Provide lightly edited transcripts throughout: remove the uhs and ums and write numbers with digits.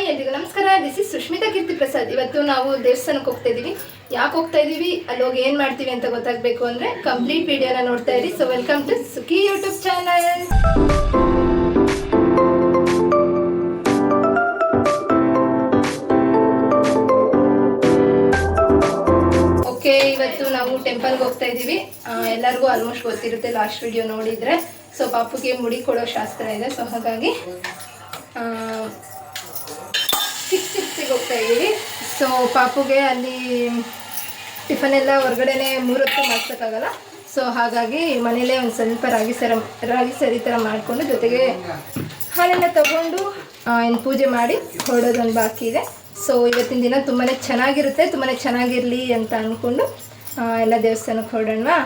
ಎಲ್ರಿಗೂ ನಮಸ್ಕಾರ. This is Sushmita ಕೀರ್ತಿ ಪ್ರಸಾದ್. ಇವತ್ತು ನಾವು ದೇವಸ್ಥಾನಕ್ಕೆ ಹೋಗ್ತಾ ಇದೀವಿ. ಯಾಕೆ ಹೋಗ್ತಾ ಇದೀವಿ, ಅಲ್ಲಿ ಹೋಗಿ ಏನು ಮಾಡ್ತೀವಿ ಅಂತ ಗೊತ್ತಾಗಬೇಕು ಅಂದರೆ ಕಂಪ್ಲೀಟ್ ವಿಡಿಯೋನ ನೋಡ್ತಾ ಇರಿ. So welcome to Sukhi YouTube channel. Okay, ಇವತ್ತು ನಾವು ಟೆಂಪಲ್ಗೆ ಹೋಗ್ತಾ ಇದ್ದೀವಿ. ಎಲ್ಲರಿಗೂ ಆಲ್ಮೋಸ್ಟ್ ಗೊತ್ತಿರುತ್ತೆ ಲಾಸ್ಟ್ ವಿಡಿಯೋ ನೋಡಿದರೆ. ಸೊ ಪಾಪುಗೆ ಮುಡಿ ಕೊಡೋ ಶಾಸ್ತ್ರ ಇದೆ. ಸೊ ಹಾಗಾಗಿ ಸಿಕ್ಸಿಗೆ ಹೋಗ್ತಾ ಇದ್ದೀವಿ. ಸೊ ಪಾಪುಗೆ ಅಲ್ಲಿ ಟಿಫನ್ ಎಲ್ಲ ಹೊರಗಡೆನೆ 3 ಹೊತ್ತು ಮಾಡಿಸೋಕ್ಕಾಗಲ್ಲ. ಸೊ ಹಾಗಾಗಿ ಮನೇಲೇ ಒಂದು ಸ್ವಲ್ಪ ರಾಗಿ ಸರಿ ಥರ ಮಾಡಿಕೊಂಡು ಜೊತೆಗೆ ಹಾಲೆಲ್ಲ ತಗೊಂಡು ಏನು ಪೂಜೆ ಮಾಡಿ ಹೊರಡೋದೊಂದು ಬಾಕಿ ಇದೆ. ಸೊ ಇವತ್ತಿನ ದಿನ ತುಂಬಾ ಚೆನ್ನಾಗಿರುತ್ತೆ, ತುಂಬಾ ಚೆನ್ನಾಗಿರಲಿ ಅಂತ ಅಂದ್ಕೊಂಡು ಎಲ್ಲ ದೇವಸ್ಥಾನಕ್ಕೆ ಹೊರಡೋಣವಾ.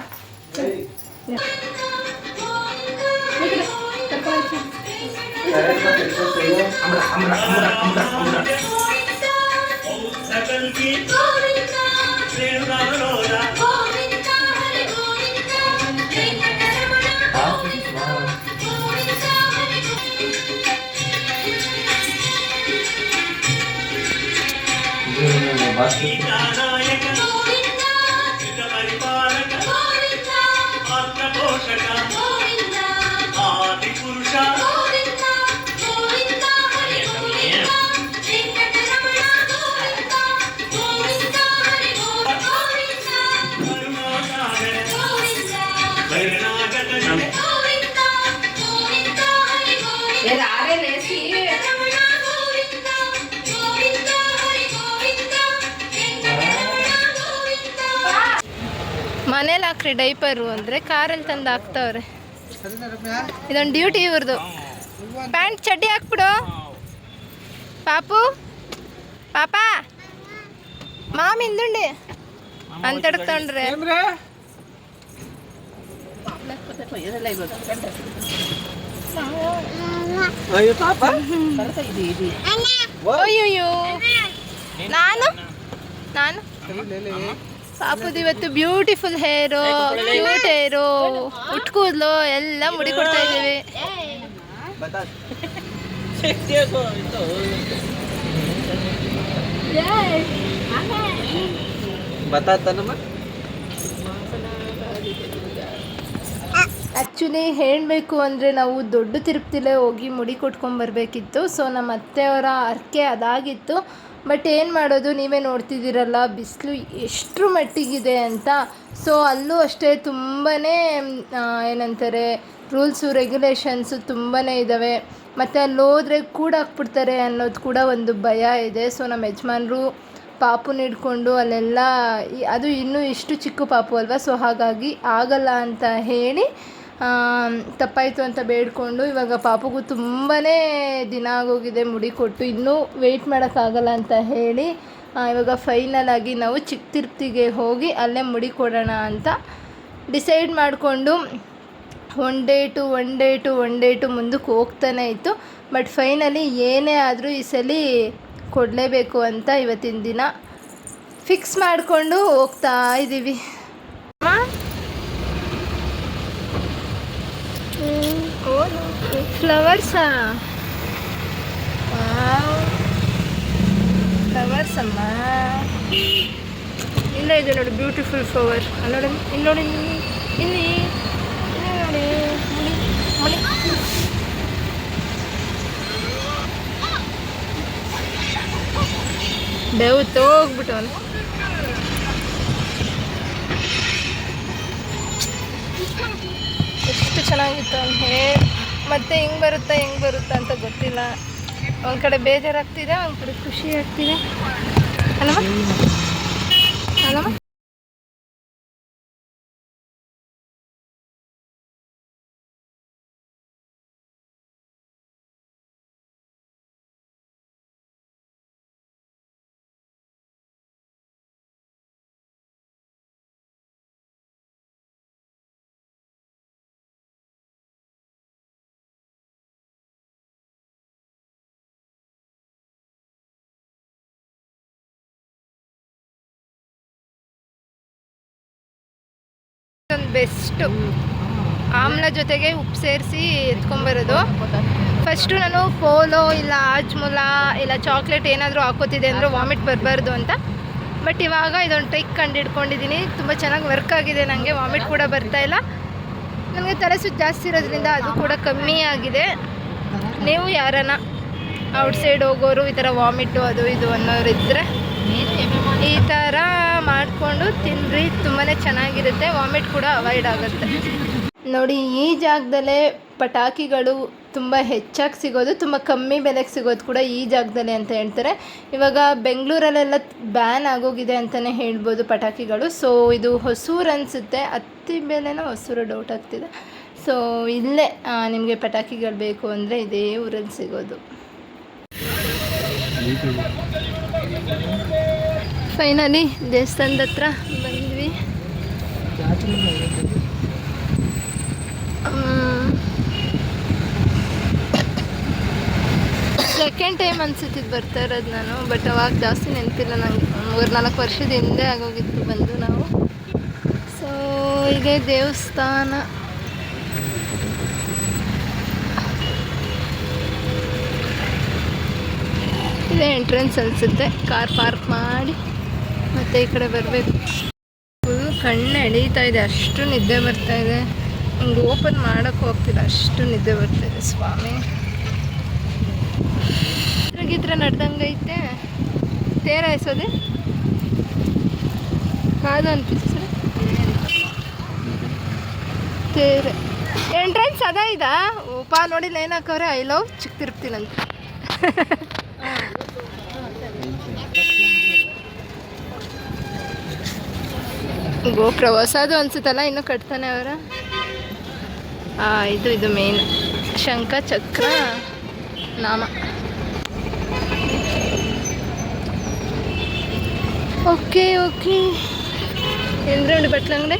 ಮನೇಲಿ ಹಾಕ್ರಿ ಡೈಪರು ಅಂದರೆ ಕಾರಲ್ಲಿ ತಂದು ಹಾಕ್ತವ್ರೆ. ಇದೊಂದು ಡ್ಯೂಟಿ ಇವ್ರದ್ದು. ಪ್ಯಾಂಟ್ ಚಡ್ಡಿ ಹಾಕ್ಬಿಡು ಪಾಪು. ಪಾಪ ಮಾಮಿ ಹಿಂದುಂಡಿ ಅಂತಡ್ಕೊಂಡ್ರೆ ಅಯ್ಯೋ ನಾನು ಪಾಪುದು ಇವತ್ತು ಬ್ಯೂಟಿಫುಲ್ ಹೇರು, ಕ್ಯೂಟ್ ಹೇರು, ಉಟ್ಕೂದ್ಲು ಎಲ್ಲ ಮುಡಿ ಕೊಡ್ತಾ ಇದ್ದೀವಿ. ಆ್ಯಕ್ಚುಲಿ ಹೇಳಬೇಕು ಅಂದರೆ ನಾವು ದೊಡ್ಡ ತಿರುಪತಿಲೇ ಹೋಗಿ ಮುಡಿ ಕೊಟ್ಕೊಂಬರ್ಬೇಕಿತ್ತು. ಸೊ ನಮ್ಮ ಅತ್ತೆಯವರ ಹರಕೆ ಅದಾಗಿತ್ತು. ಬಟ್ ಏನು ಮಾಡೋದು, ನೀವೇ ನೋಡ್ತಿದ್ದೀರಲ್ಲ ಬಿಸಿಲು ಎಷ್ಟರ ಮಟ್ಟಿಗಿದೆ ಅಂತ. ಸೊ ಅಲ್ಲೂ ಅಷ್ಟೇ ತುಂಬಾ ಏನಂತಾರೆ ರೂಲ್ಸು ರೆಗ್ಯುಲೇಷನ್ಸು ತುಂಬಾ ಇದ್ದಾವೆ. ಮತ್ತು ಅಲ್ಲಿ ಹೋದರೆ ಕೂಡ ಹಾಕ್ಬಿಡ್ತಾರೆ ಅನ್ನೋದು ಕೂಡ ಒಂದು ಭಯ ಇದೆ. ಸೊ ನಮ್ಮ ಯಜಮಾನ್ರು ಪಾಪುನ ಹಿಡ್ಕೊಂಡು ಅಲ್ಲೆಲ್ಲ, ಅದು ಇನ್ನೂ ಇಷ್ಟು ಚಿಕ್ಕ ಪಾಪು ಅಲ್ವಾ, ಸೊ ಹಾಗಾಗಿ ಆಗಲ್ಲ ಅಂತ ಹೇಳಿ ತಪ್ಪಾಯಿತು ಅಂತ ಬೇಡಿಕೊಂಡು ಇವಾಗ ಪಾಪುಗೂ ತುಂಬಾ ದಿನ ಆಗೋಗಿದೆ ಮುಡಿ ಕೊಟ್ಟು, ಇನ್ನೂ ವೆಯ್ಟ್ ಮಾಡೋಕ್ಕಾಗಲ್ಲ ಅಂತ ಹೇಳಿ ಇವಾಗ ಫೈನಲ್ ಆಗಿ ನಾವು ಚಿಕ್ಕ ತಿರುಪತಿಗೆ ಹೋಗಿ ಅಲ್ಲೇ ಮುಡಿ ಕೊಡೋಣ ಅಂತ ಡಿಸೈಡ್ ಮಾಡಿಕೊಂಡು ಒನ್ ಡೇ ಟು ಮುಂದಕ್ಕೆ ಹೋಗ್ತಾನೆ ಇತ್ತು. ಬಟ್ ಫೈನಲಿ ಏನೇ ಆದರೂ ಈ ಸಲ ಕೊಡಲೇಬೇಕು ಅಂತ ಇವತ್ತಿನ ದಿನ ಫಿಕ್ಸ್ ಮಾಡಿಕೊಂಡು ಹೋಗ್ತಾ ಇದ್ದೀವಿ. ಫ್ಲವರ್ಸಾ? ಫ್ಲವರ್ಸ್ ಅಮ್ಮ, ಇಲ್ಲ ಇದೆ ನೋಡಿ ಬ್ಯೂಟಿಫುಲ್ ಫ್ಲವರ್. ನೋಡಿ ಇಲ್ಲಿ ನೋಡಿ, ಇಲ್ಲಿ ನೋಡಿ ಮುಡಿ ಬೇವು ಹೋಗ್ಬಿಟ್ಟು ಅವನು. ಎಷ್ಟು ಚೆನ್ನಾಗಿತ್ತು ಅವ್ನು ಹೇರ್. ಮತ್ತೆ ಹೆಂಗೆ ಬರುತ್ತಾ ಅಂತ ಗೊತ್ತಿಲ್ಲ. ಒಂದು ಕಡೆ ಬೇಜಾರಾಗ್ತಿದೆ, ಒಂದು ಕಡೆ ಖುಷಿ ಆಗ್ತಿದೆ ಅಲ್ಲಮ್ಮ. ಒಂದು ಬೆಸ್ಟು ಆಮ್ಲ ಜೊತೆಗೆ ಉಪ್ಪು ಸೇರಿಸಿ ಎತ್ಕೊಂಬರೋದು. ಫಸ್ಟು ನಾನು ಪೋಲೋ ಇಲ್ಲ ಆಜ್ಮುಲಾ ಇಲ್ಲ ಚಾಕ್ಲೇಟ್ ಏನಾದರೂ ಹಾಕೋತಿದ್ದೆ ಅಂದರೆ ವಾಮಿಟ್ ಬರಬಾರ್ದು ಅಂತ. ಬಟ್ ಇವಾಗ ಇದೊಂದು ಟ್ರಿಕ್ ಕಂಡು ತುಂಬ ಚೆನ್ನಾಗಿ ವರ್ಕ್ ಆಗಿದೆ. ನನಗೆ ವಾಮಿಟ್ ಕೂಡ ಬರ್ತಾಯಿಲ್ಲ. ನನಗೆ ತಲೆ ಸುತ್ತು ಜಾಸ್ತಿ ಇರೋದ್ರಿಂದ ಅದು ಕೂಡ ಕಮ್ಮಿ ಆಗಿದೆ. ನೀವು ಯಾರನ್ನ ಔಟ್ಸೈಡ್ ಹೋಗೋರು ಈ ಥರ ವಾಮಿಟು ಅದು ಇದು ಅನ್ನೋರು ಇದ್ದರೆ ಈ ಥರ ಮಾಡಿಕೊಂಡು ತಿನ್ನಿರಿ, ತುಂಬಾ ಚೆನ್ನಾಗಿರುತ್ತೆ. ವಾಮಿಟ್ ಕೂಡ ಅವಾಯ್ಡ್ ಆಗುತ್ತೆ. ನೋಡಿ, ಈ ಜಾಗದಲ್ಲೇ ಪಟಾಕಿಗಳು ತುಂಬ ಹೆಚ್ಚಾಗಿ ಸಿಗೋದು, ತುಂಬ ಕಮ್ಮಿ ಬೆಲೆಗೆ ಸಿಗೋದು ಕೂಡ ಈ ಜಾಗದಲ್ಲೇ ಅಂತ ಹೇಳ್ತಾರೆ. ಇವಾಗ ಬೆಂಗಳೂರಲ್ಲೆಲ್ಲ ಬ್ಯಾನ್ ಆಗೋಗಿದೆ ಅಂತಲೇ ಹೇಳ್ಬೋದು ಪಟಾಕಿಗಳು. ಸೊ ಇದು ಹೊಸೂರು ಅನಿಸುತ್ತೆ, ಅತ್ತಿ ಬೆಲೆನೋ ಹೊಸೂರು ಡೌಟ್ ಆಗ್ತಿದೆ. ಸೊ ಇಲ್ಲೇ ನಿಮಗೆ ಪಟಾಕಿಗಳು ಬೇಕು ಅಂದರೆ ಇದೇ ಊರಲ್ಲಿ ಸಿಗೋದು. ಫೈನಲಿ ದೇವಸ್ಥಾನದ ಹತ್ರ ಬಂದ್ವಿ. ಸೆಕೆಂಡ್ ಟೈಮ್ ಅನ್ಸುತ್ತಿದ್ದು ಬರ್ತಾ ಇರೋದು ನಾನು. ಬಟ್ ಅವಾಗ ಜಾಸ್ತಿ ನೆನಪಿಲ್ಲ ನಂಗೆ. 3-4 ವರ್ಷದ ಹಿಂದೆ ಆಗೋಗಿತ್ತು ಬಂದು ನಾವು. ಸೊ ಇದೇ ದೇವಸ್ಥಾನ. ಇದೇ ಎಂಟ್ರೆನ್ಸ್ ಅನಿಸುತ್ತೆ. ಕಾರ್ ಪಾರ್ಕ್ ಮಾಡಿ ಮತ್ತು ಈ ಕಡೆ ಬರಬೇಕು. ಫುಲ್ ಕಣ್ಣು ಎಳೀತಾ ಇದೆ, ಅಷ್ಟು ನಿದ್ದೆ ಬರ್ತಾಯಿದೆ. ಹಿಂಗೆ ಓಪನ್ ಮಾಡೋಕ್ಕೆ ಹೋಗ್ತಿಲ್ಲ, ಅಷ್ಟು ನಿದ್ದೆ ಬರ್ತಾಯಿದೆ ಸ್ವಾಮಿ. ಇದ್ರ ನಡ್ದಂಗೈತೆ. ತೇರ ಎಸೋದೆ ಕಾದು ಅನ್ಪಿಸ ತೇರೆ ಎಂಟ್ರೆನ್ಸ್ ಅದ ಇದಾ. ಓಪ ನೋಡಿಲ್ಲ ಏನು ಹಾಕವ್ರೆ, ಐ ಲವ್ ಚಿಕ್ಕ ತಿರುಪ್ತಿನಂತ. ಗೋಪುರ ಹೊಸದು ಅನ್ಸುತ್ತಲ್ಲ, ಇನ್ನೂ ಕಟ್ತಾನೆ ಅವರ. ಇದು ಮೇನ್ ಶಂಖ ಚಕ್ರ ನಾಮ. ಓಕೆ ಎಂದ್ರಂಡು ಬಟ್ಲಂಗಡೆ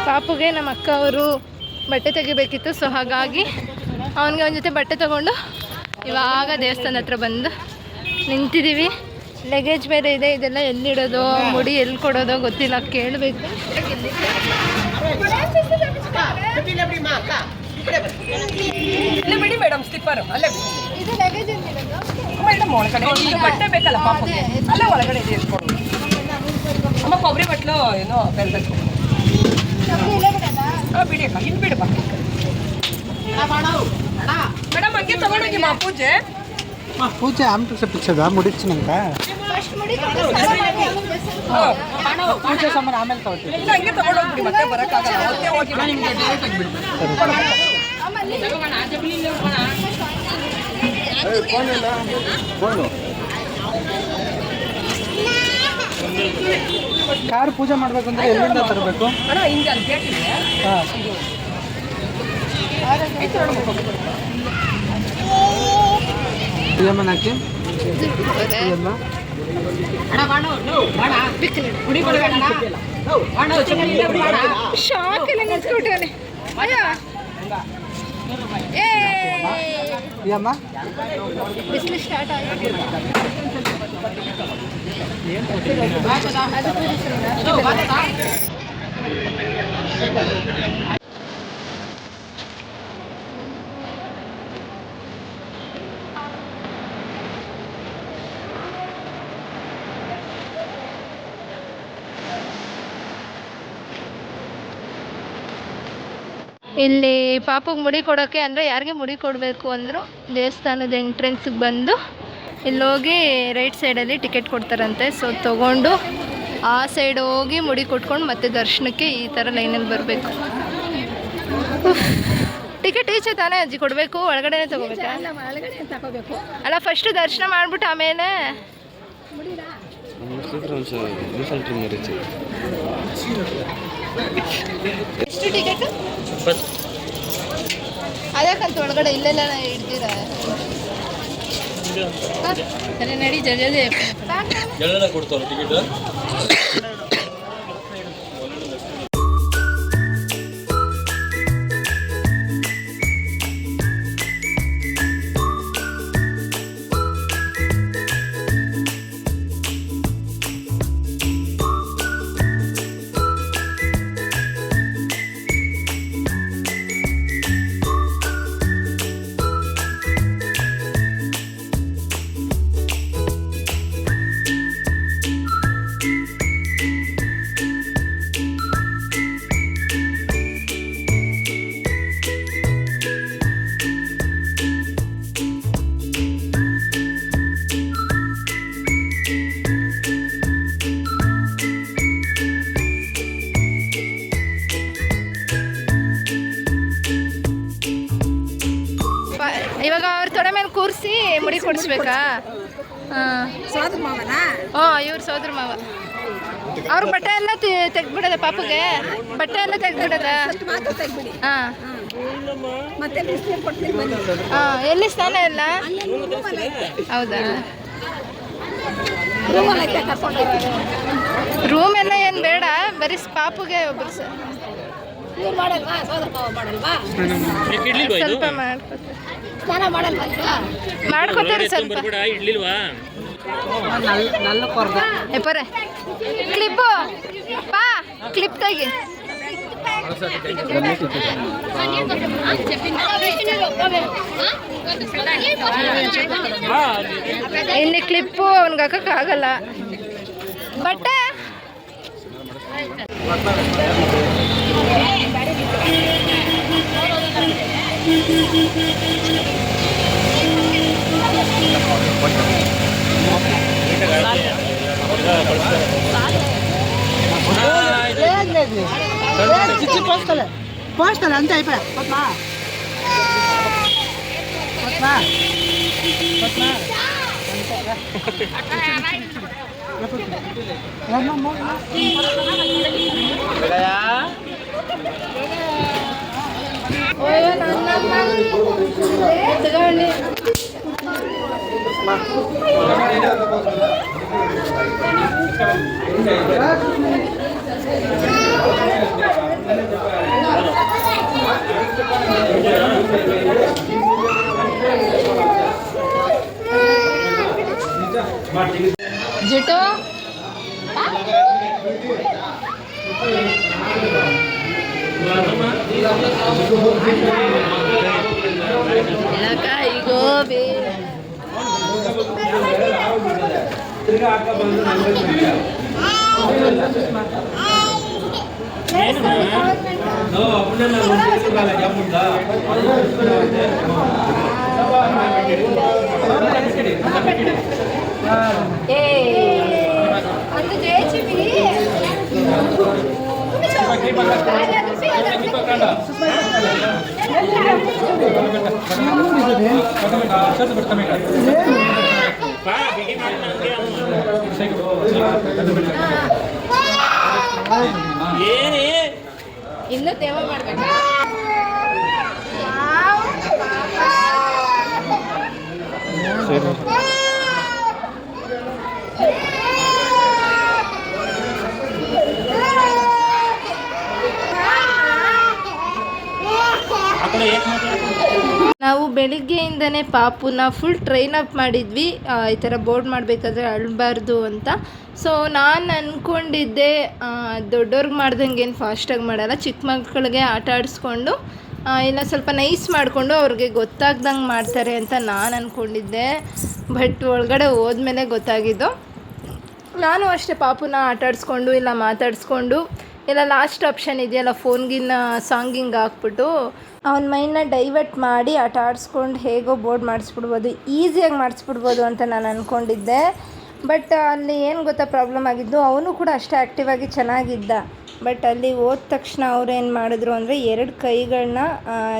ಪಾಪುಗೆ ನಮ್ಮ ಅಕ್ಕ ಅವರು ಬಟ್ಟೆ ತೆಗಿಬೇಕಿತ್ತು. ಸೊ ಹಾಗಾಗಿ ಅವನಿಗೆ ಒಂದು ಜೊತೆ ಬಟ್ಟೆ ತಗೊಂಡು ಇವಾಗ ದೇವಸ್ಥಾನದ ಹತ್ರ ಬಂದು ನಿಂತಿದ್ದೀವಿ. ಲಗೇಜ್ ಬೇರೆ ಇದೆ, ಇದೆಲ್ಲ ಎಲ್ಲಿಡೋದು, ಮುಡಿ ಎಲ್ಲಿ ಕೊಡೋದೋ ಗೊತ್ತಿಲ್ಲ, ಕೇಳಬೇಕು. ಮೇಡಮ್ ಸ್ಲಿಪ್ಪರ್ ಅಲ್ಲೇ ಇದು ಲಗೇಜ್ ಮೇಡಮ್ ಒಳಗಡೆ ಬಟ್ಟೆ ಬೇಕಲ್ಲ ಪಾಪಗೆ, ಅಲ್ಲೇ ಒಳಗಡೆ ಇದೆ ಇಟ್ಕೊಂಡು. ಅಮ್ಮ ಕೊಬ್ಬರಿ ಬಟ್ಲು ಏನೋ ಬೆಲ್ಬೇಕು ಬಿಡಿ ಅಕ್ಕ, ಇಲ್ಲಿ ಬಿಡಪ್ಪ ಮೇಡಮ್. ಹಂಗೆ ತಗೊಂಡೋಗಿ ಮಾ ಪೂಜೆ పూజ ఆమె పిచ్చదా ముడిచ్చినాక పూజ ಸಾಮಾನು ಆಮೇಲೆ ತಗೋತೀವಿ. ಇಲ್ಲ ಹಂಗೆ ತಗೊಂಡೋಗ್ಬಿಡಿ, ಮತ್ತೆ ಬರೋಕ್ಕಾಗಲ್ಲ. ಮತ್ತೆ ಹೋಗಿ ಕಾರ್ ಪೂಜೆ ಮಾಡ್ಬೇಕಂದ್ರೆ ಎಲ್ಲಿಂದ ತರಬೇಕು? ಅಣ್ಣ ಹಿಂಗೆ ಅಲ್ಲಿ ಗೇಟ್ ಇದೆ. ಹಾಕಿ ಶಾಕ್ ಎಲ್ಲ ನಿಂತ್ಕೊಟ್ಟವನೆ. ಬಿಸಿಲು ಸ್ಟಾರ್ಟ್ ಆಗಿದೆ. ಇಲ್ಲಿ ಪಾಪಗೆ ಮುಡಿ ಕೊಡೋಕ್ಕೆ ಅಂದರೆ ಯಾರಿಗೆ ಮುಡಿ ಕೊಡಬೇಕು ಅಂದರೂ ದೇವಸ್ಥಾನದ ಎಂಟ್ರೆನ್ಸಿಗೆ ಬಂದು ಇಲ್ಲೋಗಿ ರೈಟ್ ಸೈಡಲ್ಲಿ ಟಿಕೆಟ್ ಕೊಡ್ತಾರಂತೆ. ಸೊ ತೊಗೊಂಡು ಆ ಸೈಡ್ ಹೋಗಿ ಮುಡಿ ಕೊಟ್ಕೊಂಡು ಮತ್ತೆ ದರ್ಶನಕ್ಕೆ ಈ ಥರ ಲೈನಲ್ಲಿ ಬರಬೇಕು. ಟಿಕೆಟ್ ಈಚೆ ತಾನೇ ಅಜ್ಜಿ ಕೊಡಬೇಕು, ಒಳಗಡೆನೇ ತಗೋಬೇಕಾ? ಅಲ್ಲ ಫಸ್ಟ್ ದರ್ಶನ ಮಾಡಿಬಿಟ್ಟು ಆಮೇಲೆ ಎಷ್ಟು ಟಿಕೆಟ್? ಅದಕ್ಕಂತ ಒಳಗಡೆ ಇಲ್ಲೆಲ್ಲ ಹಿಡ್ದಿರ ನಡಿ ಜಲ್ದಿ ಕೊಡ್ತಾರೆ ಟಿಕೆಟ್. ಇವಾಗ ಅವ್ರ ತೊಡೆ ಮೇಲೆ ಕೂರಿಸಿ ಮುಡಿ ಕೊಡಿಸ್ಬೇಕಾ? ಹಾಂ, ಇವ್ರು ಸೋದ್ರ ಮಾವ. ಅವ್ರ ಬಟ್ಟೆ ಎಲ್ಲ ತೆಗ್ದ್ಬಿಡದ ಪಾಪಗೆ, ಬಟ್ಟೆ ಎಲ್ಲ ತೆಗ್ದ್ಬಿಡದ? ಹಾಂ ಹಾಂ. ಎಲ್ಲಿ ಸ್ನಾನ ಎಲ್ಲ? ಹೌದಾ? ರೂಮ್ ಎಲ್ಲ ಏನು ಬೇಡ, ಬರೀ ಪಾಪುಗೆ ಒಬ್ಬರು ಸ್ವಲ್ಪ ಮಾಡ್ಕೊತಾರೆ ಸ್ವಲ್ಪ. ಎಪ್ಪರೆ ಕ್ಲಿಪ್ಪು ಪಾ, ಕ್ಲಿಪ್ ತೆಗಿ. ಇಲ್ಲಿ ಕ್ಲಿಪ್ಪು ಅವ್ನಿಗೆ ಹಾಕಕ್ಕಾಗಲ್ಲ. ಬಟ್ಟೆ పోస్తాను అంతే అయిపోయా. ಜಿಟು ಕಾಯಿ ಗೋಬಿ ಇನ್ನು ತೇವ ಮಾಡ್ಬೇಕು. ನಾವು ಬೆಳಿಗ್ಗೆಯಿಂದನೇ ಪಾಪುನ ಫುಲ್ ಟ್ರೈನ್ ಅಪ್ ಮಾಡಿದ್ವಿ, ಈ ಥರ ಬೋರ್ಡ್ ಮಾಡಬೇಕಾದ್ರೆ ಅಳಬಾರ್ದು ಅಂತ. ಸೊ ನಾನು ಅಂದ್ಕೊಂಡಿದ್ದೆ ದೊಡ್ಡವ್ರಿಗೆ ಮಾಡ್ದಂಗೆ ಏನು ಫಾಸ್ಟಾಗಿ ಮಾಡಲ್ಲ, ಚಿಕ್ಕ ಮಕ್ಕಳಿಗೆ ಆಟ ಆಡಿಸ್ಕೊಂಡು ಇಲ್ಲ ಸ್ವಲ್ಪ ನೈಸ್ ಮಾಡಿಕೊಂಡು ಅವ್ರಿಗೆ ಗೊತ್ತಾಗ್ದಂಗೆ ಮಾಡ್ತಾರೆ ಅಂತ ನಾನು ಅಂದ್ಕೊಂಡಿದ್ದೆ. ಬಟ್ ಒಳಗಡೆ ಹೋದ್ಮೇಲೆ ಗೊತ್ತಾಗಿದ್ದು. ನಾನು ಅಷ್ಟೇ ಪಾಪುನ ಆಟ ಆಡಿಸ್ಕೊಂಡು ಇಲ್ಲ ಮಾತಾಡಿಸ್ಕೊಂಡು ಇಲ್ಲ ಲಾಸ್ಟ್ ಆಪ್ಷನ್ ಇದೆಯಲ್ಲ ಫೋನ್ಗಿನ್ನ ಸಾಂಗಿಂಗ್ ಹಾಕ್ಬಿಟ್ಟು ಅವನ ಮೈಂಡನ್ನ ಡೈವರ್ಟ್ ಮಾಡಿ ಆಟ ಆಡಿಸ್ಕೊಂಡು ಹೇಗೋ ಬೋರ್ಡ್ ಮಾಡಿಸ್ಬಿಡ್ಬೋದು, ಈಸಿಯಾಗಿ ಮಾಡಿಸ್ಬಿಡ್ಬೋದು ಅಂತ ನಾನು ಅಂದ್ಕೊಂಡಿದ್ದೆ. ಬಟ್ ಅಲ್ಲಿ ಏನು ಗೊತ್ತಾ ಪ್ರಾಬ್ಲಮ್ ಆಗಿದ್ದು, ಅವನು ಕೂಡ ಅಷ್ಟೇ ಆ್ಯಕ್ಟಿವ್ ಆಗಿ ಚೆನ್ನಾಗಿದ್ದ. ಬಟ್ ಅಲ್ಲಿ ಹೋದ ತಕ್ಷಣ ಅವ್ರು ಏನು ಮಾಡಿದ್ರು ಅಂದರೆ 2 ಕೈಗಳನ್ನ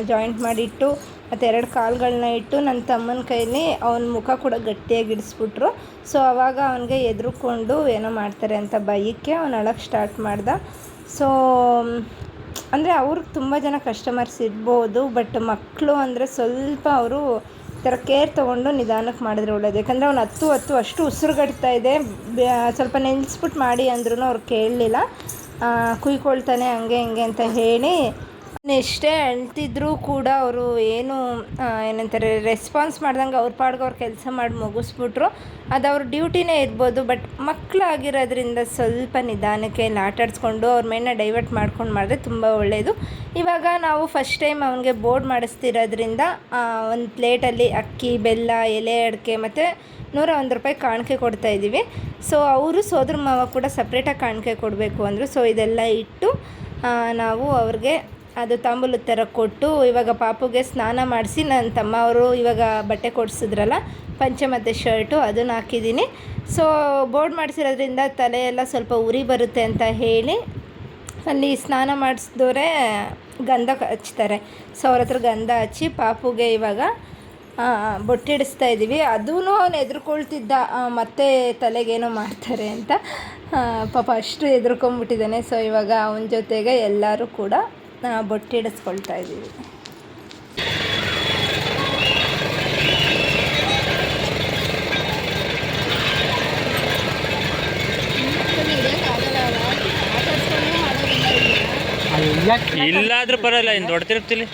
ಜಾಯಿಂಟ್ ಮಾಡಿಟ್ಟು ಮತ್ತು 2 ಕಾಲುಗಳನ್ನ ಇಟ್ಟು ನನ್ನ ತಮ್ಮನ ಕೈಲಿ ಅವನ ಮುಖ ಕೂಡ ಗಟ್ಟಿಯಾಗಿ ಇಡಿಸ್ಬಿಟ್ರು. ಸೊ ಆವಾಗ ಅವನಿಗೆ ಎದುರುಕೊಂಡು ಏನೋ ಮಾಡ್ತಾರೆ ಅಂತ ಭಯಕ್ಕೆ ಅವ್ನು ಅಳಕ್ಕೆ ಸ್ಟಾರ್ಟ್ ಮಾಡ್ದ. ಸೊ ಅಂದರೆ ಅವ್ರಿಗೆ ತುಂಬ ಜನ ಕಸ್ಟಮರ್ಸ್ ಇರ್ಬೋದು, ಬಟ್ ಮಕ್ಕಳು ಅಂದರೆ ಸ್ವಲ್ಪ ಅವರು ಈ ಥರ ಕೇರ್ ತೊಗೊಂಡು ನಿಧಾನಕ್ಕೆ ಮಾಡಿದ್ರೆ ಒಳ್ಳೇದು. ಯಾಕಂದರೆ ಅವ್ನು ಹತ್ತು ಅಷ್ಟು ಉಸಿರುಗಟ್ತಾ ಇದೆ. ಸ್ವಲ್ಪ ನಿಲ್ಲಿಸ್ಬಿಟ್ಟು ಮಾಡಿ ಅಂದ್ರೂ ಅವ್ರು ಕೇಳಲಿಲ್ಲ. ಕುಯ್ಕೊಳ್ತಾನೆ ಹಂಗೆ ಹಿಂಗೆ ಅಂತ ಹೇಳಿ ಎಷ್ಟೇ ಅಳ್ತಿದ್ರೂ ಕೂಡ ಅವರು ಏನಂತಾರೆ ರೆಸ್ಪಾನ್ಸ್ ಮಾಡ್ದಂಗೆ ಅವ್ರ ಪಾಡ್ಗೆ ಅವ್ರು ಕೆಲಸ ಮಾಡಿ ಮುಗಿಸ್ಬಿಟ್ರು. ಅದು ಅವ್ರ ಡ್ಯೂಟಿನೇ ಇರ್ಬೋದು. ಬಟ್ ಮಕ್ಕಳಾಗಿರೋದ್ರಿಂದ ಸ್ವಲ್ಪ ನಿಧಾನಕ್ಕೆ ಇಲ್ಲಿ ಆಟಾಡಿಸ್ಕೊಂಡು ಅವ್ರ ಮೇಲನ್ನ ಡೈವರ್ಟ್ ಮಾಡ್ಕೊಂಡು ಮಾಡಿದ್ರೆ ತುಂಬ ಒಳ್ಳೆಯದು. ಇವಾಗ ನಾವು ಫಸ್ಟ್ ಟೈಮ್ ಅವನಿಗೆ ಬೋರ್ಡ್ ಮಾಡಿಸ್ತಿರೋದ್ರಿಂದ ಒಂದು ಪ್ಲೇಟಲ್ಲಿ ಅಕ್ಕಿ, ಬೆಲ್ಲ, ಎಲೆ ಅಡಿಕೆ ಮತ್ತು 101 ರೂಪಾಯಿ ಕಾಣಿಕೆ ಕೊಡ್ತಾಯಿದ್ದೀವಿ. ಸೊ ಅವರು ಸೋದರ ಮಾವ ಕೂಡ ಸಪ್ರೇಟಾಗಿ ಕಾಣಿಕೆ ಕೊಡಬೇಕು ಅಂದರು. ಸೊ ಇದೆಲ್ಲ ಇಟ್ಟು ನಾವು ಅವ್ರಿಗೆ ಅದು ತಾಂಬೂಲದ ಥರ ಕೊಟ್ಟು ಇವಾಗ ಪಾಪುಗೆ ಸ್ನಾನ ಮಾಡಿಸಿ ನನ್ನ ತಮ್ಮ ಅವರು ಇವಾಗ ಬಟ್ಟೆ ಕೊಡಿಸಿದ್ರಲ್ಲ ಪಂಚೆ ಮತ್ತು ಶರ್ಟು ಅದನ್ನು ಹಾಕಿದ್ದೀನಿ. ಸೊ ಬೋರ್ಡ್ ಮಾಡಿಸಿರೋದ್ರಿಂದ ತಲೆಯೆಲ್ಲ ಸ್ವಲ್ಪ ಉರಿ ಬರುತ್ತೆ ಅಂತ ಹೇಳಿ ಅಲ್ಲಿ ಸ್ನಾನ ಮಾಡಿಸಿದವರೇ ಗಂಧ ಹಚ್ತಾರೆ. ಸೊ ಅವ್ರ ಹತ್ರ ಗಂಧ ಹಚ್ಚಿ ಪಾಪುಗೆ ಇವಾಗ ಬೊಟ್ಟಿಡಿಸ್ತಾ ಇದ್ದೀವಿ. ಅದೂ ಅವನು ಎದುರ್ಕೊಳ್ತಿದ್ದ ಮತ್ತೆ ತಲೆಗೇನೋ ಮಾಡ್ತಾರೆ ಅಂತ. ಪಾಪ ಅಷ್ಟು ಎದುರ್ಕೊಂಬಿಟ್ಟಿದ್ದಾನೆ. ಸೊ ಇವಾಗ ಅವನ ಜೊತೆಗೆ ಎಲ್ಲರೂ ಕೂಡ ಬೊಟ್ಟಿಡಿಸ್ಕೊಳ್ತಾ ಇದ್ದೀವಿ. ಇಲ್ಲಾದ್ರೂ ಬರಲ್ಲ ಇನ್ನು ದೊಡ್ಡ ತಿರುಗ್ತಿಲಿ.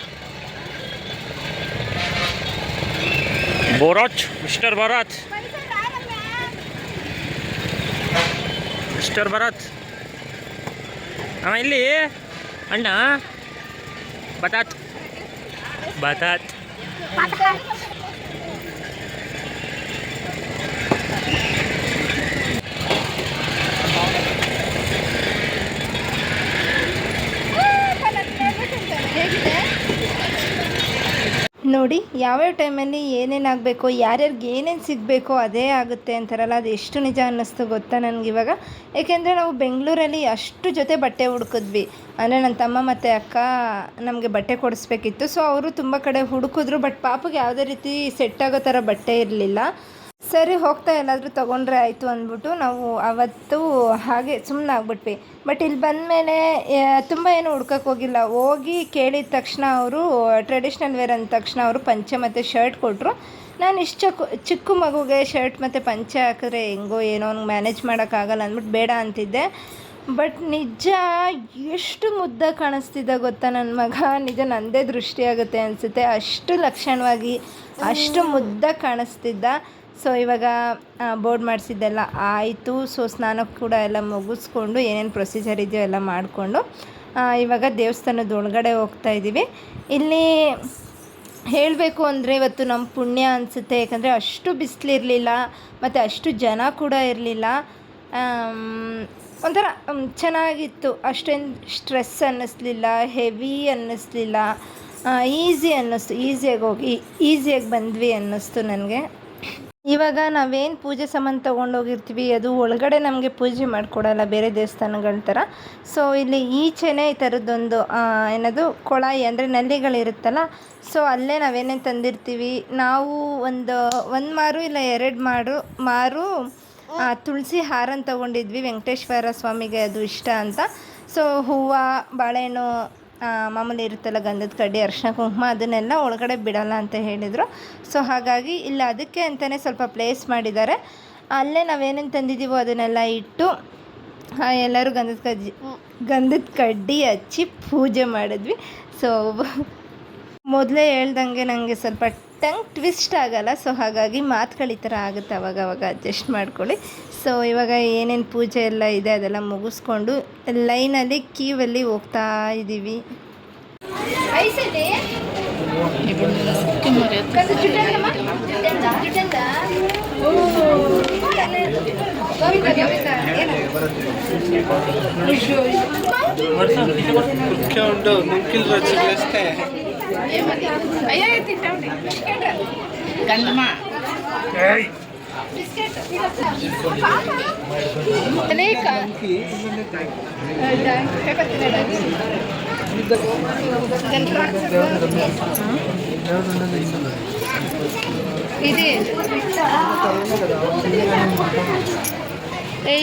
ಬೋರಾಚ್ ಮಿಸ್ಟರ್ ಭರತ್, ಮಿಸ್ಟರ್ ಭರತ್ ಅವ ಇಲ್ಲಿ ಅಣ್ಣ ಬಟಾತ್ ಬಟಾತ್ ನೋಡಿ ಯಾವ್ಯಾವ ಟೈಮಲ್ಲಿ ಏನೇನಾಗಬೇಕೋ, ಯಾರ್ಯಾರಿಗೆ ಏನೇನು ಸಿಗಬೇಕೋ ಅದೇ ಆಗುತ್ತೆ ಅಂತಾರಲ್ಲ, ಅದು ಎಷ್ಟು ನಿಜ ಅನ್ನಿಸ್ತು ಗೊತ್ತಾ ನನಗಿವಾಗ. ಏಕೆಂದರೆ ನಾವು ಬೆಂಗಳೂರಲ್ಲಿ ಅಷ್ಟು ಜೊತೆ ಬಟ್ಟೆ ಹುಡುಕಿದ್ವಿ. ಅಂದರೆ ನನ್ನ ತಮ್ಮ ಮತ್ತು ಅಕ್ಕ ನಮಗೆ ಬಟ್ಟೆ ಕೊಡಿಸ್ಬೇಕಿತ್ತು. ಸೊ ಅವರು ತುಂಬ ಕಡೆ ಹುಡುಕಿದ್ರು. ಬಟ್ ಪಾಪಗೆ ಯಾವುದೇ ರೀತಿ ಸೆಟ್ ಆಗೋ ಥರ ಬಟ್ಟೆ ಇರಲಿಲ್ಲ. ಸರಿ ಹೋಗ್ತಾ ಎಲ್ಲಾದರೂ ತೊಗೊಂಡ್ರೆ ಆಯಿತು ಅಂದ್ಬಿಟ್ಟು ನಾವು ಅವತ್ತು ಹಾಗೆ ಸುಮ್ಮನೆ ಆಗ್ಬಿಟ್ವಿ. ಬಟ್ ಇಲ್ಲಿ ಬಂದಮೇಲೆ ತುಂಬ ಏನು ಹುಡ್ಕಕ್ಕೆ ಹೋಗಿಲ್ಲ. ಹೋಗಿ ಕೇಳಿದ ತಕ್ಷಣ ಅವರು ಟ್ರೆಡಿಷ್ನಲ್ ವೇರ್ ಅಂದ ತಕ್ಷಣ ಅವರು ಪಂಚೆ ಮತ್ತು ಶರ್ಟ್ ಕೊಟ್ಟರು. ನಾನು ಇಷ್ಟು ಚಿಕ್ಕ ಮಗುಗೆ ಶರ್ಟ್ ಮತ್ತು ಪಂಚೆ ಹಾಕಿದ್ರೆ ಹೆಂಗೋ ಏನೋ ಅವ್ನಿಗೆ ಮ್ಯಾನೇಜ್ ಮಾಡೋಕ್ಕಾಗಲ್ಲ ಅಂದ್ಬಿಟ್ಟು ಬೇಡ ಅಂತಿದ್ದೆ. ಬಟ್ ನಿಜ ಎಷ್ಟು ಮುದ್ದಾಗಿ ಕಾಣಿಸ್ತಿದ್ದ ಗೊತ್ತಾ ನನ್ನ ಮಗ. ನಿಜ ನನ್ನದೇ ದೃಷ್ಟಿ ಆಗುತ್ತೆ ಅನಿಸುತ್ತೆ, ಅಷ್ಟು ಲಕ್ಷಣವಾಗಿ ಅಷ್ಟು ಮುದ್ದಾಗಿ ಕಾಣಿಸ್ತಿದ್ದ. ಸೊ ಇವಾಗ ಬೋರ್ಡ್ ಮಾಡಿಸಿದ್ದೆಲ್ಲ ಆಯಿತು. ಸೊ ಸ್ನಾನಕ್ಕೆ ಕೂಡ ಎಲ್ಲ ಮುಗಿಸ್ಕೊಂಡು ಏನೇನು ಪ್ರೊಸೀಜರ್ ಇದೆಯೋ ಎಲ್ಲ ಮಾಡಿಕೊಂಡು ಇವಾಗ ದೇವಸ್ಥಾನದ ಒಳಗಡೆ ಹೋಗ್ತಾಯಿದ್ದೀವಿ. ಇಲ್ಲಿ ಹೇಳಬೇಕು ಅಂದರೆ ಇವತ್ತು ನಮ್ಮ ಪುಣ್ಯ ಅನಿಸುತ್ತೆ. ಯಾಕಂದರೆ ಅಷ್ಟು ಬಿಸಿಲಿರಲಿಲ್ಲ ಮತ್ತು ಅಷ್ಟು ಜನ ಕೂಡ ಇರಲಿಲ್ಲ. ಒಂಥರ ಚೆನ್ನಾಗಿತ್ತು. ಅಷ್ಟೇನು ಸ್ಟ್ರೆಸ್ ಅನ್ನಿಸ್ಲಿಲ್ಲ, ಹೆವಿ ಅನ್ನಿಸ್ಲಿಲ್ಲ, ಈಸಿ ಅನ್ನಿಸ್ತು. ಈಸಿಯಾಗಿ ಹೋಗಿ ಈಸಿಯಾಗಿ ಬಂದ್ವಿ ಅನ್ನಿಸ್ತು ನನಗೆ. ಇವಾಗ ನಾವೇನು ಪೂಜೆ ಸಾಮಾನು ತೊಗೊಂಡೋಗಿರ್ತೀವಿ ಅದು ಒಳಗಡೆ ನಮಗೆ ಪೂಜೆ ಮಾಡಿಕೊಡಲ್ಲ ಬೇರೆ ದೇವಸ್ಥಾನಗಳ ಥರ. ಸೊ ಇಲ್ಲಿ ಈಚೆನೇ ಈ ಥರದ್ದೊಂದು ಏನದು ಕೊಳಾಯಿ ಅಂದರೆ ನಲ್ಲಿಗಳಿರುತ್ತಲ್ಲ, ಸೊ ಅಲ್ಲೇ ನಾವೇನೇನು ತಂದಿರ್ತೀವಿ ನಾವು ಒಂದು ಮಾರು ಇಲ್ಲ 2 ಮಾರು ತುಳಸಿ ಹಾರನ ತೊಗೊಂಡಿದ್ವಿ. ವೆಂಕಟೇಶ್ವರ ಸ್ವಾಮಿಗೆ ಅದು ಇಷ್ಟ ಅಂತ. ಸೊ ಹೂವು, ಬಾಳೆಹಣ್ಣು, ಮಾಮೂಲಿ ಇರುತ್ತಲ್ಲ ಗಂಧದ ಕಡ್ಡಿ, ಅರಿಶಿನ ಕುಂಕುಮ ಅದನ್ನೆಲ್ಲ ಒಳಗಡೆ ಬಿಡಲ್ಲ ಅಂತ ಹೇಳಿದರು. ಸೊ ಹಾಗಾಗಿ ಇಲ್ಲ ಅದಕ್ಕೆ ಅಂತಲೇ ಸ್ವಲ್ಪ ಪ್ಲೇಸ್ ಮಾಡಿದ್ದಾರೆ. ಅಲ್ಲೇ ನಾವೇನೇನು ತಂದಿದ್ದೀವೋ ಅದನ್ನೆಲ್ಲ ಇಟ್ಟು ಎಲ್ಲರೂ ಗಂಧದ ಕಡ್ಡಿ ಹಚ್ಚಿ ಪೂಜೆ ಮಾಡಿದ್ವಿ. ಸೊ ಮೊದಲೇ ಹೇಳ್ದಂಗೆ ನನಗೆ ಸ್ವಲ್ಪ ಟಂಗ್ ಟ್ವಿಸ್ಟ್ ಆಗಲ್ಲ. ಸೊ ಹಾಗಾಗಿ ಮಾತುಗಳು ಈ ಥರ ಆಗುತ್ತೆ, ಅವಾಗವಾಗ ಅಡ್ಜಸ್ಟ್ ಮಾಡ್ಕೊಳ್ಳಿ. ಸೊ ಇವಾಗ ಏನೇನು ಪೂಜೆ ಎಲ್ಲ ಇದೆ ಅದೆಲ್ಲ ಮುಗಿಸ್ಕೊಂಡು ಲೈನಲ್ಲಿ ಕ್ಯೂವಲ್ಲಿ ಹೋಗ್ತಾ ಇದ್ದೀವಿ. ఇది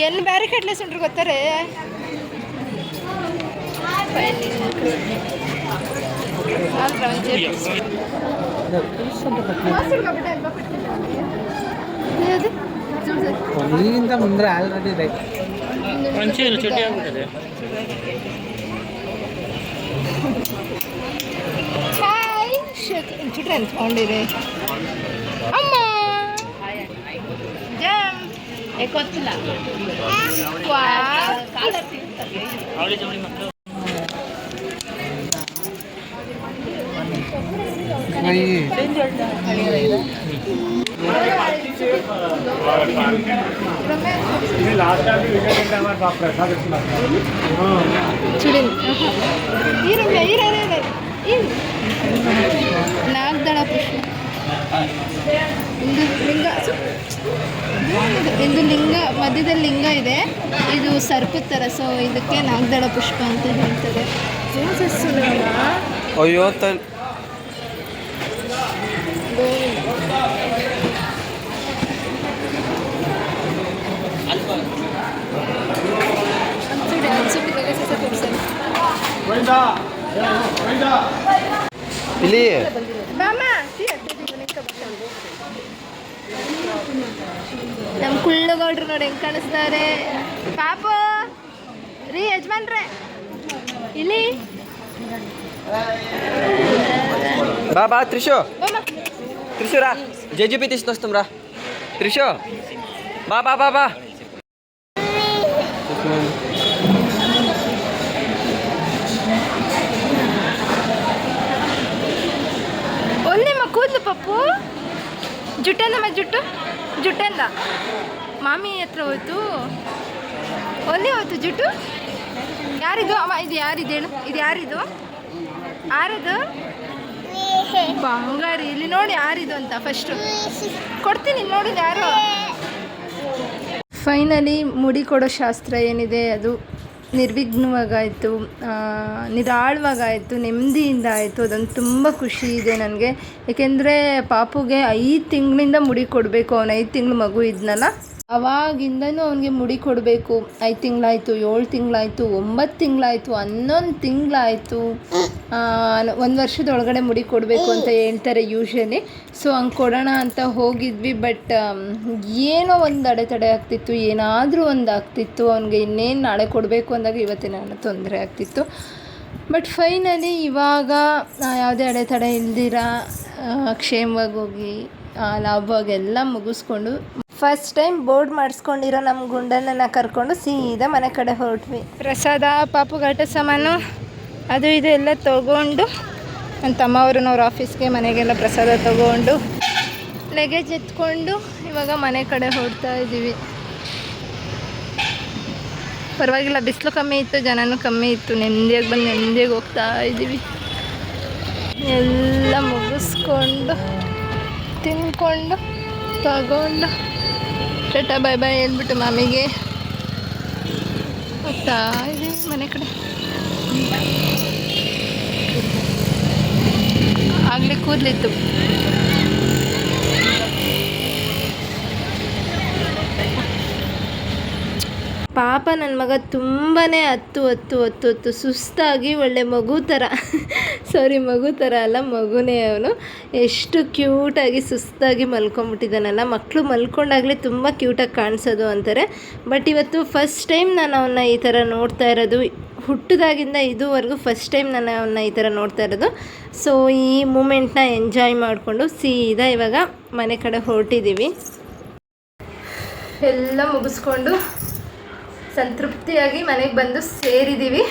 ಎನ್ನು ಬೇರೆ ಕಟ್ಲೆಸ್ ಉಂಟ್ರು ಗೊತ್ತಾರೆ ನೀರಿಂದ ಮುಂದೆ ಆಲ್ರೆಡಿ ಇದೆ ಒಂಚೂರು ಚುಟ್ಟಿ ಆಗ್ಬಿಟ್ಟಿದೆ. ಹಾಯ್ ಚುಟ್ರೆ ಅಂದ್ಕೊಂಡಿರಿ ಅಮ್ಮ ಜಾಮ್ ಗೊತ್ತಿಲ್ಲ ಅವಳಿ ಜವಳಿ ಮಕ್ಕಳು ನಾಗದಳ ಪುಷ್ಪ ಇದು ಲಿಂಗ ಇದು ಲಿಂಗ ಮಧ್ಯದಲ್ಲಿ ಲಿಂಗ ಇದೆ, ಇದು ಸರ್ಪದ ಥರ. ಸೊ ಇದಕ್ಕೆ ನಾಗದಳ ಪುಷ್ಪ ಅಂತ ಹೇಳ್ತಾರೆ. ಅಯ್ಯೋ ಇಲ್ಲಿ ನಮ್ಮ ಕುಳ್ಳಗೌಡ್ರು ನೋಡಿ ಹೆಂಗೆ ಕಾಣಿಸ್ತಾರೆ. ಪಾಪ ರೀ ಯಜಮಾನ್ರೆ ಇಲ್ಲಿ బా బా త్రిషు త్రిషురా జేజీపీ తీసుకొస్తాం రా త్రిషు బా బా బా బా ಒಂದೇಮ್ಮ ಕೂದಲು ಪಪ್ಪು ಜುಟ್ಟಂದಮ್ಮ ಜುಟ್ಟಂದ ಮಾಮಿ ಹತ್ರ ಹೋಯ್ತು. ಒಂದೇ ಹೋಯ್ತು ಜುಟ್ಟು. ಯಾರಿದು ಅಮ್ಮ? ಇದು ಯಾರಿದು ಹೇಳು, ಇದು ಯಾರಿದು? ಯಾರದು? ಬಂಗಾರಿ. ಇಲ್ಲಿ ನೋಡಿ ಯಾರಿದು ಅಂತ ಫಸ್ಟು ಕೊಡ್ತೀನಿ, ನೋಡಿದ ಯಾರು. ಫೈನಲಿ ಮುಡಿ ಕೊಡೋ ಶಾಸ್ತ್ರ ಏನಿದೆ ಅದು ನಿರ್ವಿಘ್ನವಾಗಾಯಿತು, ನಿರಾಳವಾಗಾಯಿತು, ನೆಮ್ಮದಿಯಿಂದ ಆಯಿತು. ಅದೊಂದು ತುಂಬ ಖುಷಿ ಇದೆ ನನಗೆ. ಏಕೆಂದರೆ ಪಾಪುಗೆ 5 ತಿಂಗಳಿಂದ ಮುಡಿ ಕೊಡಬೇಕು. ಅವನು 5 ತಿಂಗಳು ಮಗು ಇದ್ನಲ್ಲ, ಅವಾಗಿಂದನೂ ಅವನಿಗೆ ಮುಡಿ ಕೊಡಬೇಕು. 5 ತಿಂಗಳಾಯಿತು, 7 ತಿಂಗಳಾಯಿತು, 9 ತಿಂಗಳಾಯಿತು, 11 ತಿಂಗಳಾಯಿತು. 1 ವರ್ಷದೊಳಗಡೆ ಮುಡಿ ಕೊಡಬೇಕು ಅಂತ ಹೇಳ್ತಾರೆ ಯೂಶ್ವಲಿ. ಸೊ ಹಂಗೆ ಕೊಡೋಣ ಅಂತ ಹೋಗಿದ್ವಿ. ಬಟ್ ಏನೋ ಒಂದು ಅಡೆತಡೆ ಆಗ್ತಿತ್ತು, ಏನಾದರೂ ಒಂದು ಆಗ್ತಿತ್ತು. ಅವನಿಗೆ ಇನ್ನೇನು ನಾಳೆ ಕೊಡಬೇಕು ಅಂದಾಗ ಇವತ್ತೇನೋ ತೊಂದರೆ ಆಗ್ತಿತ್ತು. ಬಟ್ ಫೈನಲಿ ಇವಾಗ ಯಾವುದೇ ಅಡೆತಡೆ ಇಲ್ದಿರ ಕ್ಷೇಮವಾಗಿ ಹೋಗಿ ಲಾಭವಾಗಿ ಎಲ್ಲ ಮುಗಿಸ್ಕೊಂಡು ಫಸ್ಟ್ ಟೈಮ್ ಬೋರ್ಡ್ ಮಾಡಿಸ್ಕೊಂಡಿರೋ ನಮ್ಮ ಗುಂಡನನ್ನು ಕರ್ಕೊಂಡು ಸೀದಾ ಮನೆ ಕಡೆ ಹೊರಟ್ವಿ. ಪ್ರಸಾದ, ಪಾಪುಗಾಟ ಸಾಮಾನು ಅದು ಇದು ಎಲ್ಲ ತೊಗೊಂಡು ನನ್ನ ತಮ್ಮವ್ರನ್ನವ್ರ ಆಫೀಸ್ಗೆ ಮನೆಗೆಲ್ಲ ಪ್ರಸಾದ ತೊಗೊಂಡು ಲಗೇಜ್ ಎತ್ಕೊಂಡು ಇವಾಗ ಮನೆ ಕಡೆ ಹೊರಡ್ತಾ ಇದ್ದೀವಿ. ಪರವಾಗಿಲ್ಲ, ಬಿಸಿಲು ಕಮ್ಮಿ ಇತ್ತು, ಜನನೂ ಕಮ್ಮಿ ಇತ್ತು. ನೆಮ್ಮದಿಯಾಗಿ ಬಂದು ನೆಮ್ಮದಿಯಾಗಿ ಹೋಗ್ತಾ ಇದ್ದೀವಿ. ಎಲ್ಲ ಮುಗಿಸ್ಕೊಂಡು ತಿನ್ಕೊಂಡು ತಗೊಂಡು ಟಾಟಾ ಬಾಯ್ ಬಾಯ್ ಹೇಳ್ಬಿಟ್ಟು ಮಾಮಿಗೆ ಹೋಗ್ತಾ ಇದ್ದೀವಿ ಮನೆ ಕಡೆ. ಆಗಲೇ ಕೂದಲಿತ್ತು. ಪಾಪ ನನ್ನ ಮಗ ತುಂಬಾ ಹತ್ತು ಸುಸ್ತಾಗಿ ಒಳ್ಳೆ ಮಗು ಥರ ಮಗು ಥರ ಅಲ್ಲ, ಮಗುನೇ ಅವನು. ಎಷ್ಟು ಕ್ಯೂಟಾಗಿ ಸುಸ್ತಾಗಿ ಮಲ್ಕೊಂಬಿಟ್ಟಿದ್ದಾನಲ್ಲ. ಮಕ್ಕಳು ಮಲ್ಕೊಂಡಾಗಲೇ ತುಂಬ ಕ್ಯೂಟಾಗಿ ಕಾಣಿಸೋದು ಅಂತಾರೆ. ಬಟ್ ಇವತ್ತು ಫಸ್ಟ್ ಟೈಮ್ ನಾನು ಅವನ್ನ ಈ ಥರ ನೋಡ್ತಾ ಇರೋದು. ಹುಟ್ಟಿದಾಗಿಂದ ಇದುವರೆಗೂ ಫಸ್ಟ್ ಟೈಮ್ ನಾನು ಅವನ್ನ ಈ ಥರ ನೋಡ್ತಾ ಇರೋದು. ಸೊ ಈ ಮೂಮೆಂಟ್ನ ಎಂಜಾಯ್ ಮಾಡಿಕೊಂಡು ಸೀದಾ ಇವಾಗ ಮನೆ ಕಡೆ ಹೊರಟಿದ್ದೀವಿ. ಎಲ್ಲ ಮುಗಿಸ್ಕೊಂಡು ಸಂತೃಪ್ತಿಯಾಗಿ ಮನೆಗೆ ಬಂದು ಸೇರಿದ್ದೀವಿ.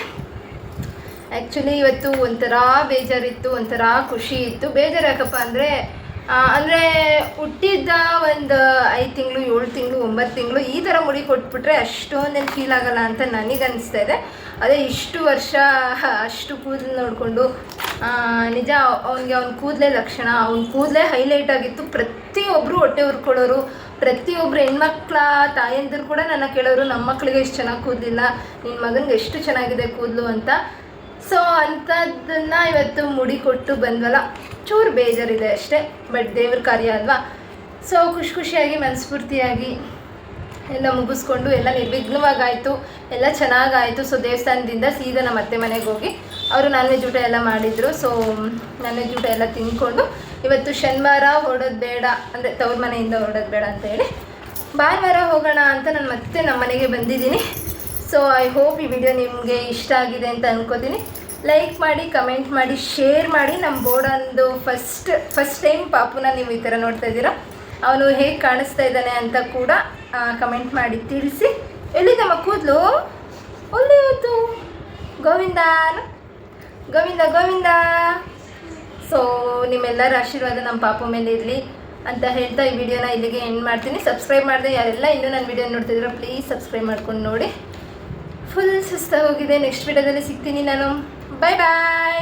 ಆ್ಯಕ್ಚುಲಿ ಇವತ್ತು ಒಂಥರ ಬೇಜಾರಿತ್ತು, ಒಂಥರ ಖುಷಿ ಇತ್ತು. ಬೇಜಾರು ಯಾಕಪ್ಪ ಅಂದರೆ ಹುಟ್ಟಿದ್ದ ಒಂದು 5 ತಿಂಗಳು, 7 ತಿಂಗಳು, 9 ತಿಂಗಳು ಈ ಥರ ಮುಡಿ ಕೊಟ್ಬಿಟ್ರೆ ಅಷ್ಟೊಂದೇನು ಫೀಲ್ ಆಗೋಲ್ಲ ಅಂತ ನನಗೆ ಅನಿಸ್ತಾ ಇದೆ. ಅದೇ ಇಷ್ಟು ವರ್ಷ ಅಷ್ಟು ಕೂದಲು ನೋಡಿಕೊಂಡು ನಿಜ ಅವ್ನಿಗೆ ಅವ್ನ ಕೂದಲೇ ಲಕ್ಷಣ, ಅವ್ನ ಕೂದಲೇ ಹೈಲೈಟ್ ಆಗಿತ್ತು. ಪ್ರತಿಯೊಬ್ಬರು ಹೊಟ್ಟೆ ಉರ್ಕೊಳ್ಳೋರು, ಪ್ರತಿಯೊಬ್ಬರು ಹೆಣ್ಮಕ್ಳ ತಾಯಂದಿರು ಕೂಡ ನನ್ನ ಕೇಳೋರು, ನಮ್ಮ ಮಕ್ಕಳಿಗೆ ಎಷ್ಟು ಚೆನ್ನಾಗಿ ಕೂದಲಿಲ್ಲ, ನಿನ್ನ ಮಗನಿಗೆ ಎಷ್ಟು ಚೆನ್ನಾಗಿದೆ ಕೂದಲು ಅಂತ. ಸೊ ಅಂಥದ್ದನ್ನು ಇವತ್ತು ಮುಡಿ ಕೊಟ್ಟು ಬಂದ್ವಲ್ಲ, ಚೂರು ಬೇಜಾರಿದೆ ಅಷ್ಟೇ, ಬಟ್ ದೇವ್ರ ಕಾರ್ಯ ಅಲ್ವಾ. ಸೊ ಖುಷಿಯಾಗಿ ಮನಸ್ಫೂರ್ತಿಯಾಗಿ ಎಲ್ಲ ಮುಗಿಸ್ಕೊಂಡು ಎಲ್ಲ ನಿರ್ವಿಘ್ನವಾಗಾಯಿತು, ಎಲ್ಲ ಚೆನ್ನಾಗಾಯಿತು. ಸೊ ದೇವಸ್ಥಾನದಿಂದ ಸೀದಾ ನಮ್ಮ ಅತ್ತೆ ಮನೆಗೆ ಹೋಗಿ ಅವರು ನಾನ್ ವೆಜ್ ಊಟ ಎಲ್ಲ ಮಾಡಿದರು. ಸೊ ನಾನ್ ವೆಜ್ ಊಟ ಎಲ್ಲ ತಿಂದ್ಕೊಂಡು ಇವತ್ತು ಶನಿವಾರ ಹೊರಡೋದು ಬೇಡ, ಅಂದರೆ ತವ್ರ ಮನೆಯಿಂದ ಹೊರಡೋದು ಬೇಡ ಅಂತ ಹೇಳಿ ಭಾನುವಾರ ಹೋಗೋಣ ಅಂತ ನಾನು ಮತ್ತೆ ನಮ್ಮ ಮನೆಗೆ ಬಂದಿದ್ದೀನಿ. ಸೊ ಐ ಹೋಪ್ ಈ ವಿಡಿಯೋ ನಿಮಗೆ ಇಷ್ಟ ಆಗಿದೆ ಅಂತ ಅಂದ್ಕೋತೀನಿ. ಲೈಕ್ ಮಾಡಿ, ಕಮೆಂಟ್ ಮಾಡಿ, ಶೇರ್ ಮಾಡಿ. ನಮ್ಮ ಬೋರ್ಡೊಂದು ಫಸ್ಟ್ ಟೈಮ್ ಪಾಪುನ ನೀವು ಈ ಥರ ನೋಡ್ತಾ ಇದ್ದೀರಾ, ಅವನು ಹೇಗೆ ಕಾಣಿಸ್ತಾ ಇದ್ದಾನೆ ಅಂತ ಕೂಡ ಕಮೆಂಟ್ ಮಾಡಿ ತಿಳಿಸಿ. ಎಲ್ಲಿದ್ದಮ್ಮ ಕೂದಲು? ಒಳ್ಳೆ ಹೊತ್ತು ಗೋವಿಂದ ಗೋವಿಂದ ಗೋವಿಂದ. ಸೊ ನಿಮ್ಮೆಲ್ಲರ ಆಶೀರ್ವಾದ ನಮ್ಮ ಪಾಪು ಮೇಲೆ ಇರಲಿ ಅಂತ ಹೇಳ್ತಾ ಈ ವಿಡಿಯೋನ ಇಲ್ಲಿಗೆ ಎಂಡ್ ಮಾಡ್ತೀನಿ. ಸಬ್ಸ್ಕ್ರೈಬ್ ಮಾಡಿದೆ ಯಾರೆಲ್ಲ ಇನ್ನೂ ನನ್ನ ವಿಡಿಯೋ ನೋಡ್ತಿದ್ದೀರೋ ಪ್ಲೀಸ್ ಸಬ್ಸ್ಕ್ರೈಬ್ ಮಾಡ್ಕೊಂಡು ನೋಡಿ. ಫುಲ್ ಸುಸ್ತಾಗೋಗಿದೆ. ನೆಕ್ಸ್ಟ್ ವಿಡಿಯೋದಲ್ಲಿ ಸಿಗ್ತೀನಿ ನಾನು. ಬಾಯ್ ಬಾಯ್.